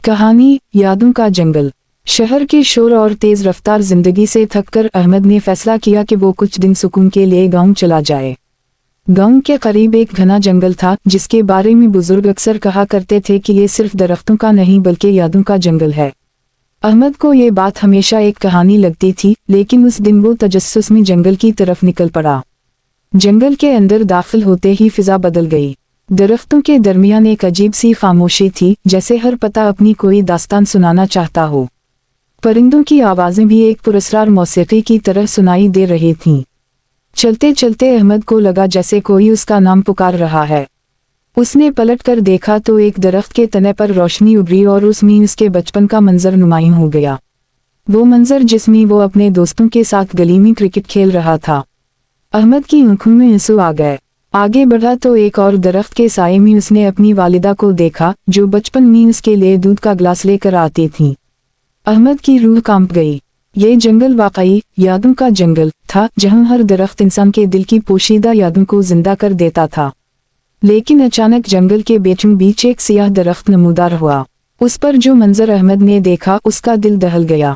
कहानी यादों का जंगल। शहर के शोर और तेज रफ्तार जिंदगी से थककर अहमद ने फैसला किया कि वो कुछ दिन सुकून के लिए गांव चला जाए। गांव के करीब एक घना जंगल था जिसके बारे में बुजुर्ग अक्सर कहा करते थे कि ये सिर्फ दरख्तों का नहीं बल्कि यादों का जंगल है। अहमद को ये बात हमेशा एक कहानी लगती थी, लेकिन उस दिन वो तजस्सुस में जंगल की तरफ निकल पड़ा। जंगल के अंदर दाखिल होते ही फिजा बदल गई। दरख्तों के दरमियान एक अजीब सी खामोशी थी, जैसे हर पत्ता अपनी कोई दास्तान सुनाना चाहता हो। परिंदों की आवाजें भी एक पुरस्कार मौसीकी की तरह सुनाई दे रही थीं। चलते चलते अहमद को लगा जैसे कोई उसका नाम पुकार रहा है। उसने पलट कर देखा तो एक दरख्त के तने पर रोशनी उभरी और उसमें उसके बचपन का मंजर नुमायां हो गया। वो मंजर जिसमें वो अपने दोस्तों के साथ गली में क्रिकेट खेल रहा था। अहमद की आंखों में आंसू आ गए। आगे बढ़ा तो एक और दरख्त के साए में उसने अपनी वालिदा को देखा, जो बचपन में उसके लिए दूध का गिलास लेकर आती थीं। अहमद की रूह कांप गई। ये जंगल वाकई यादों का जंगल था, जहां हर दरख्त इंसान के दिल की पोशीदा यादों को जिंदा कर देता था। लेकिन अचानक जंगल के बीचों बीच एक सियाह दरख्त नमूदार हुआ। उस पर जो मंजर अहमद ने देखा, उसका दिल दहल गया।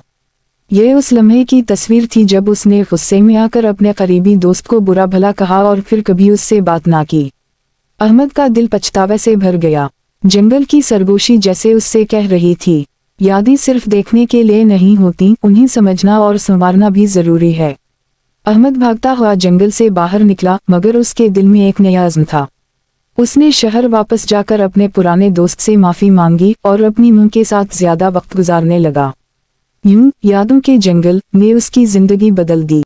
ये उस लम्हे की तस्वीर थी जब उसने गुस्से में आकर अपने करीबी दोस्त को बुरा भला कहा और फिर कभी उससे बात ना की। अहमद का दिल पछतावे से भर गया। जंगल की सरगोशी जैसे उससे कह रही थी, यादें सिर्फ देखने के लिए नहीं होती, उन्हें समझना और संवारना भी जरूरी है। अहमद भागता हुआ जंगल से बाहर निकला, मगर उसके दिल में एक नया अज़्म था। उसने शहर वापस जाकर अपने पुराने दोस्त से माफी मांगी और अपनी मां के साथ ज्यादा वक्त गुजारने लगा। यूं यादों के जंगल ने उसकी जिंदगी बदल दी।